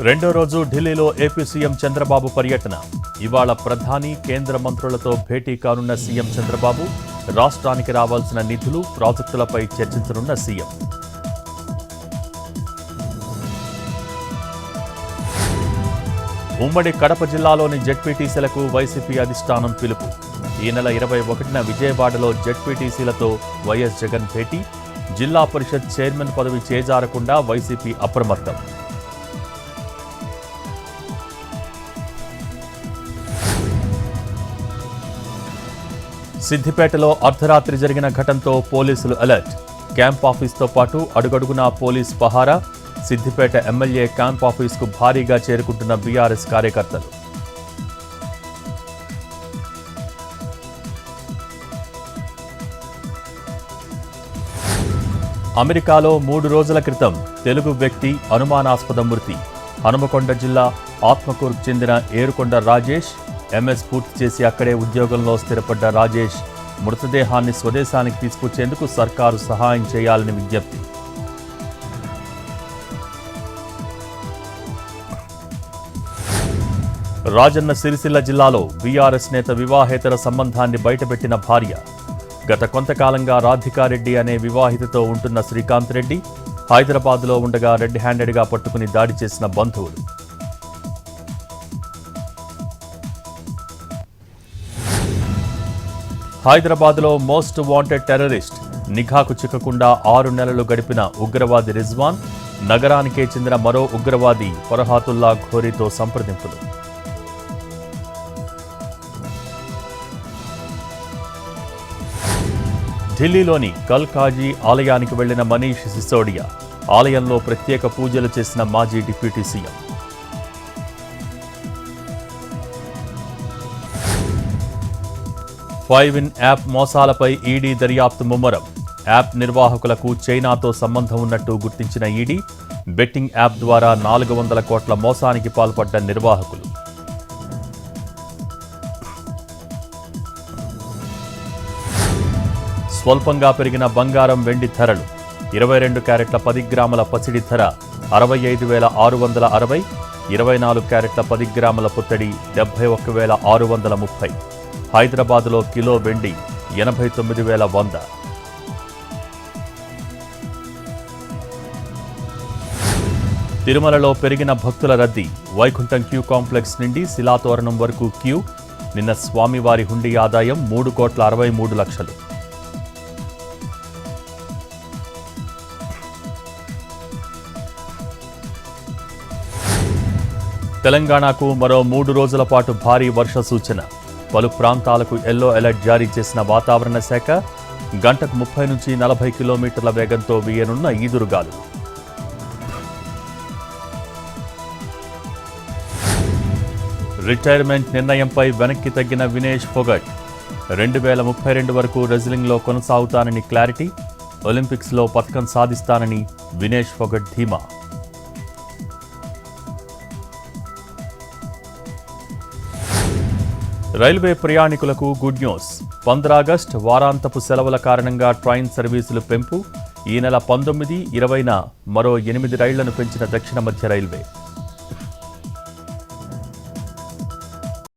రెండో రోజు ఢిల్లీలో ఏపీ సీఎం చంద్రబాబు పర్యటన. ఇవాళ ప్రధాని కేంద్ర మంత్రులతో భేటీ కానున్న సీఎం చంద్రబాబు. రాష్ట్రానికి రావాల్సిన నిధులు, ప్రాజెక్టులపై చర్చించనున్న సీఎం. ఉమ్మడి కడప జిల్లాలోని జెడ్పీటీసీలకు వైసీపీ అధిష్టానం పిలుపు. ఈ నెల 21న విజయవాడలో జెడ్పీటీసీలతో వైఎస్ జగన్ భేటీ. జిల్లా పరిషత్ చైర్మన్ పదవి చేజారకుండా వైసీపీ అప్రమత్తం. సిద్దిపేటలో అర్ధరాత్రి జరిగిన ఘటనతో పోలీసులు అలర్ట్. క్యాంప్ ఆఫీస్తో పాటు అడుగడుగునా పోలీస్ పహారా. సిద్దిపేట ఎమ్మెల్యే క్యాంప్ ఆఫీస్కు భారీగా చేరుకుంటున్న బీఆర్ఎస్ కార్యకర్తలు. అమెరికాలో 3 రోజుల క్రితం తెలుగు వ్యక్తి అనుమానాస్పద మృతి. హనుమకొండ జిల్లా ఆత్మకూరుకు చెందిన ఏరుకొండ రాజేష్. ఎంఎస్ పూర్తి చేసి అక్కడే ఉద్యోగంలో స్థిరపడ్డ రాజేష్ మృతదేహాన్ని స్వదేశానికి తీసుకొచ్చేందుకు సర్కారు సహాయం చేయాలని విజ్ఞప్తి. రాజన్న సిరిసిల్ల జిల్లాలో బీఆర్ఎస్ నేత వివాహేతర సంబంధాన్ని బయటపెట్టిన భార్య. గత కొంతకాలంగా రాధికారెడ్డి అనే వివాహితతో ఉంటున్న శ్రీకాంత్ రెడ్డి హైదరాబాద్లో ఉండగా రెడ్ హ్యాండెడ్గా పట్టుకుని దాడి చేసిన బంధువులు. హైదరాబాద్లో మోస్ట్ వాంటెడ్ టెర్రరిస్ట్. నిఘాకు చిక్కకుండా 6 నెలలు గడిపిన ఉగ్రవాది రిజ్వాన్. నగరానికే చెందిన మరో ఉగ్రవాది ఫర్హాతుల్లా ఘోరీతో సంప్రదింపులు. ఢిల్లీలోని కల్ కాజీ ఆలయానికి వెళ్లిన మనీష్ సిసోడియా. ఆలయంలో ప్రత్యేక పూజలు చేసిన మాజీ డిప్యూటీ సీఎం. ఫైవిన్ యాప్ మోసాలపై ఈడీ దర్యాప్తు ముమ్మరం. యాప్ నిర్వాహకులకు చైనాతో సంబంధం ఉన్నట్టు గుర్తించిన ఈడీ. బెట్టింగ్ యాప్ ద్వారా 400 కోట్ల మోసానికి పాల్పడ్డ నిర్వాహకులు. స్వల్పంగా పెరిగిన బంగారం, వెండి ధరలు. 22 క్యారెట్ల 10 గ్రాముల పసిడి ధర 65,660. 24 క్యారెట్ల 10 గ్రాముల పుత్తడి 71,630. హైదరాబాద్లో కిలో వెండి 89,100. తిరుమలలో పెరిగిన భక్తుల రద్దీ. వైకుంఠం క్యూ కాంప్లెక్స్ నుండి శిలాతోరణం వరకు క్యూ. నిన్న స్వామివారి హుండీ ఆదాయం 3,63,00,000. తెలంగాణకు మరో 3 రోజుల పాటు భారీ వర్ష సూచన. పలు ప్రాంతాలకు ఎల్లో అలర్ట్ జారీ చేసిన వాతావరణ శాఖ. గంటకు 30 నుంచి 40 కిలోమీటర్ల వేగంతో వీయనున్న ఈదురుగాలు. రిటైర్మెంట్ నిర్ణయంపై వెనక్కి తగ్గిన వినేష్ ఫోగట్. 2032 వరకు రెజ్లింగ్లో కొనసాగుతానని క్లారిటీ. ఒలింపిక్స్లో పతకం సాధిస్తానని వినేష్ ఫోగట్ ధీమా. రైల్వే ప్రయాణికులకు గుడ్ న్యూస్. 15 ఆగస్టు వారాంతపు సెలవుల కారణంగా ట్రైన్ సర్వీసులు పెంపు. ఈ నెల 19, 20న మరో 8 రైళ్లను పెంచిన దక్షిణ మధ్య రైల్వే.